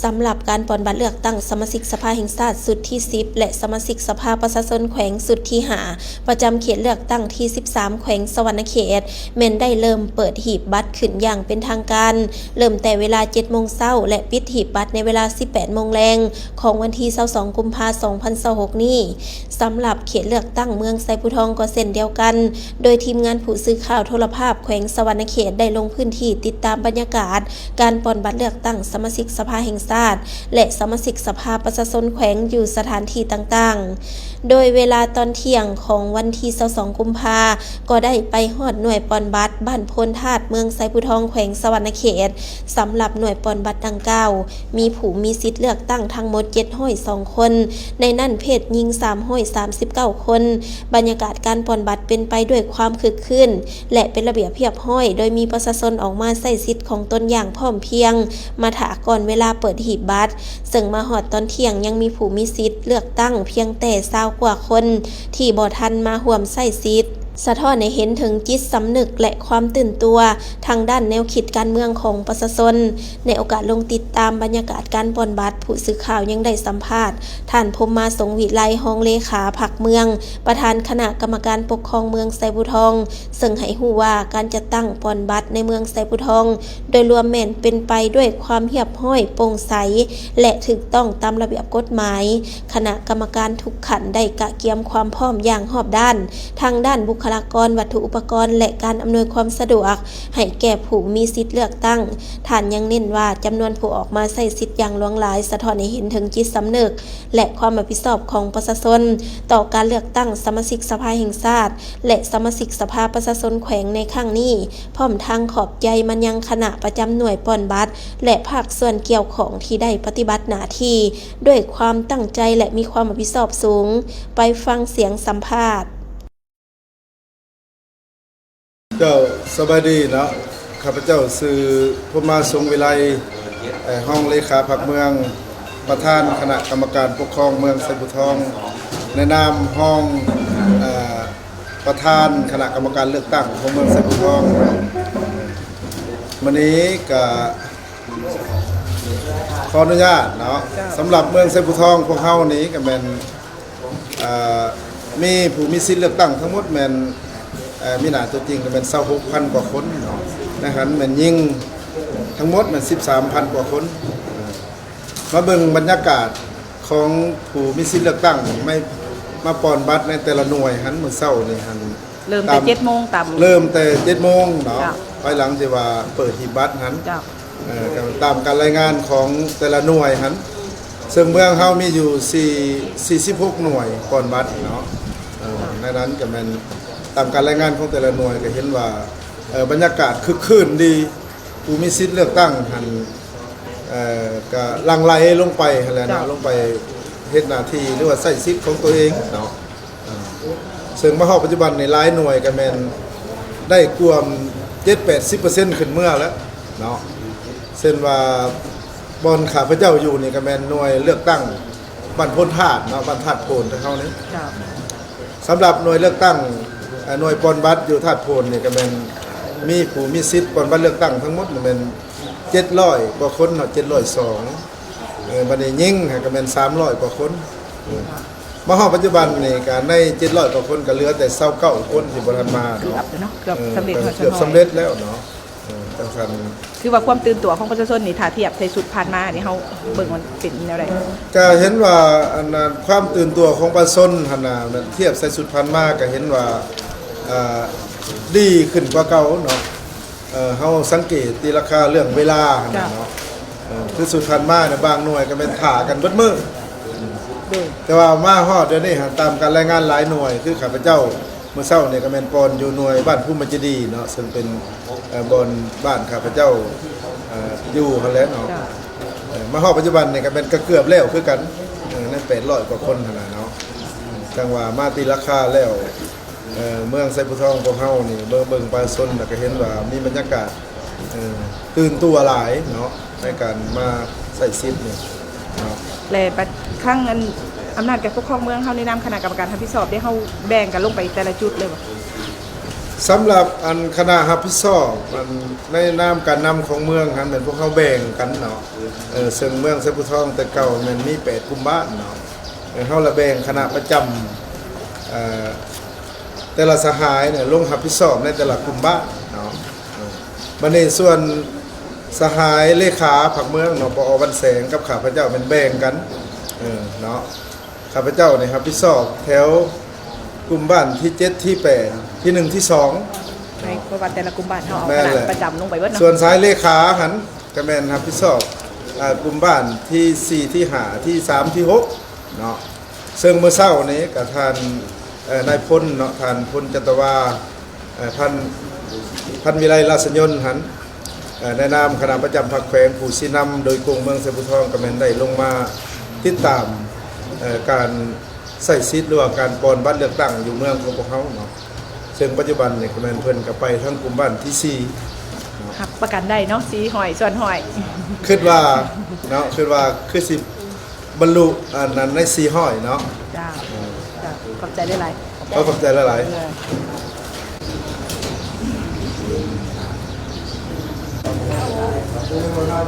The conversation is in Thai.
สำหรับการปอนบัตรเลือกตั้งสมาชิกสภาแห่งชาติสุดที่10และสมาชิกสภาประชาชนแขวงสุดที่5ประจำเขตเลือกตั้งที่13แขวงสวรรณเขตแม่นได้เริ่มเปิดหีบบัตรขึ้นอย่างเป็นทางการเริ่มแต่เวลา 7:00 นและปิดหีบบัตรในเวลา 18:00 นแรงของวันที่22กุมภาพันธ์2026นี้สำหรับเขตเลือกตั้งเมืองไซภูทองก็เช่นเดียวกันโดยทีมงานผู้สื่อข่าวโทรภาพแขวงสวรรณเขตได้ลงพื้นที่ติดตามบรรยากาศการปอนบัตรเลือกตั้งสมาชิกสภาแห่งชาติและสมาชิกสภาประชาชนแขวงอยู่สถานที่ต่างๆโดยเวลาตอนเที่ยงของวันที่22กุมภาพันธ์ก็ได้ไปฮอดหน่วยปอนบัตรบ้านพลธาตุเมืองไซภูทองแขวงสวรรณเขตสำหรับหน่วยปอนบัตรดังกล่าวมีผู้มีสิทธิ์เลือกตั้งทั้งหมด702คนในนั้นเพศหญิง339คนบรรยากาศการปอนบัตรเป็นไปด้วยความคึกคืนและเป็นระเบียบเรียบร้อยโดยมีประชาชนออกมาใช้สิทธิ์ของตนอย่างพร้อมเพรียงมาถาก่อนเวลาเปิดหีบบัตรซึ่งมาฮอดตอนเที่ยงยังมีผู้มีสิทธิ์เลือกตั้งเพียงแต่20กว่าคนที่บ่ทันมาร่วมใช้สิทธิ์สะท้อนให้เห็นถึงจิตสำนึกและความตื่นตัวทางด้านแนวคิดการเมืองของประชาชนในโอกาสลงติดตามบรรยากาศการปอนบัตรผู้สื่อข่าวยังได้สัมภาษณ์ท่านพรหมาสงฆ์วิไลรองเลขาพรรคเมืองประธานคณะกรรมการปกครองเมืองไซภูทองซึ่งให้ฮู้ว่าการจัดตั้งปอนบัตรในเมืองไซภูทองโดยรวมแม่นเป็นไปด้วยความเรียบร้อยโปร่งใสและถูกต้องตามระเบียบกฎหมายคณะกรรมการทุกขันได้กะเกียมความพร้อมอย่างรอบด้านทางด้านบุคลากรวัตถุอุปกรณ์และการอำนวยความสะดวกให้แก่ผู้มีสิทธิ์เลือกตั้งท่านยังเน้นว่าจำนวนผู้ออกมาใช้สิทธิ์อย่างหลวงหลายสะท้อนให้เห็นถึงจิตสำนึกและความรับผิดชอบของประชาชนต่อการเลือกตั้งสมาชิกสภาแห่งชาติและสมาชิกสภาประชาชนแขวงในครั้งนี้พร้อมทางขอบใจมันยังคณะประจำหน่วยปอนบัตรและภาคส่วนเกี่ยวข้องที่ได้ปฏิบัติหน้าที่ด้วยความตั้งใจและมีความรับผิดชอบสูงไปฟังเสียงสัมภาษณ์เจ้าสบายดีเนาะข้าพเจ้าสื่อพรหมาสงฆ์วิไลห้องเลขาพรรคเมืองประธานคณะกรรมการปกครองเมืองไซภูทองในนามห้องประธานคณะกรรมการเลือกตั้งของเมืองไซภูทองวันนี้ก็ขออนุญาตเนาะสำหรับเมืองไซภูทองพวกเฮานี้ก็เป็นมีผู้มีสิทธิ์เลือกตั้งทั้งหมดแม่นมีหน้าตัวจริงก็เป็น26,000 กว่าคนเนาะนะครับแม่นยิงทั้งหมดมัน 13,000 กว่าคนมาเบิ่งบรรยากาศของผู้มีสิทธิ์เลือกตั้งไม่มาปอนบัตรในแต่ละหน่วยหันมื้อเช้านี่หันเริ่มแต่7 โมงตามเริ่มแต่7 โมงเนาะไปหลังที่ว่าเปิดหีบบัตรหันตามการรายงานของแต่ละหน่วยหันซึ่งเมืองเฮามีอยู่46หน่วยปอนบัตรเนาะในนั้นก็แม่นตามการรายงานของแต่ละหน่วยก็เห็นว่าบรรยากาศคึกคืนดีผู้มีสิทธิ์เลือกตั้งหันก็ลังไหลลงไปหั่นแหละนะลงไปเฮ็ดหน้าที่หรือว่าใช้สิทธิ์ของตัวเองเนาะซึ่งมาฮอดปัจจุบันในหลายหน่วยก็แม่นได้กวม 7-80% ขึ้นเมื่อแล้วเนาะเช่นว่าบอนข้าพเจ้าอยู่นี่ก็แม่นหน่วยเลือกตั้งบ้านพลธาตุเนาะบ้านธาตุโพนเท่านี้สำหรับหน่วยเลือกตั้งหน่วยปอนบัตรอยู่ธาตุโพนนี่ก็เป็นมีผู้มีสิทธิ์ปอนบัตรเลือกตั้งทั้งหมดเป็น700 กว่าคนเนาะ702บัดนี้ยิงก็เป็น300 กว่าคนมาฮอดปัจจุบันนี่ก็ใน700 กว่าคนก็เหลือแต่29 คนที่บ่ทันมาเนาะเกือบสำเร็จสำเร็จแล้วเนาะจังซั่นคือว่าความตื่นตัวของประชาชนนี่ถ้าเทียบในสุดผ่านมานี่เฮาเบิ่งมันเป็นแนวใดก็เห็นว่าอันนั้นความตื่นตัวของประชาชนหั่นน่ะเทียบใส่สุดผ่านมาก็เห็นว่าดีขึ้นกว่าเก่าเนาะเฮาสังเกตตีราคาเรื่องเวลาเนาะคือสุดผ่านมาเนี่ยบางหน่วยก็เป็นถ่ากันเบิดมื้อแต่ว่ามาฮอดเดี๋ยวนี้ตามการรายงานหลายหน่วยคือข้าพเจ้าเมื่อเช้าเนี่ยก็แม่นปอนอยู่หน่วยบ้านภูมิเจดีเนาะซึ่งเป็นบอนบ้านข้าพเจ้าอยู่หั่นแหละเนาะมาฮอดปัจจุบันเนี่ยก็เป็นก็เกือบแล้วคือกันใน800 กว่าคนหั่นน่ะเนาะจังว่ามาตีราคาแล้วเมืองไซภูทองพวกเฮานี่เบิ่งประชาชนก็เห็นว่ามีบรรยากาศตื่นตัวหลายเนาะในการมาใส่สิทธิ์นี่เนาะและครั้งอำนาจการปกครองเมืองเฮาในนามคณะกรรมการรับผิดชอบได้เฮาแบ่งกันลงไปแต่ละจุดเลยบ่ สำหรับอันคณะรับผิดชอบมันในนามการนำของเมืองหันเหมือนพวกเขาแบ่งกันเนาะซึ่งเมืองเซปุทองแต่เก่ามันมี8กลุ่มบ้านเนาะเฮาละแบ่งคณะประจำแต่ละสหายเนี่ยลงรับผิดชอบในแต่ละกลุ่มบ้านเนาะบัดนี้ส่วนสหายเลขาผักเมืองเนาะปอวันแสงกับข้าพเจ้าเป็นแบ่งกันเนาะข้าพเจ้าเนี่ยรับผิดชอบแถวกลุ่มบ้านที่7ที่8ที่1ที่2 ในประวัติแต่ละกลุ่มบ้านเฮาเอา แม่ ข น นาด แหละ ประจำลงไปเบิดเนาะ ส่วนสายเลขาหันก็แม่นรับผิดชอบกลุ่มบ้านที่4ที่5ที่3ที่6เนาะซึ่งเมื่อเช้านี้กับท่านนายพลเนาะท่านพลจัตวาท่านวิไลราชยนต์หันในนามคณะประจำพรรคแขวงผู้ชี้นำโดยกรุงเมืองเซปุทองก็แม่นได้ลงมาติดตามการใส่ซิทธิ์หรือว่าการปอนบัตรเลือกตั้งอยู่เมืองของพวกเขาเนาะซึ่งปัจจุบันเนี่ยก็แม่นเพิ่นก็ไปทั้งกลุ่มบ้านที่4 หักประกันได้เนาะสีหอยส่วนหอย คิดว่าเนาะคิดว่าคือสิบรรลุอันนั้นใน400เนาะ จ้าจ้าขอบใจได้หลาย ก็ขอบใจหลายๆ เออ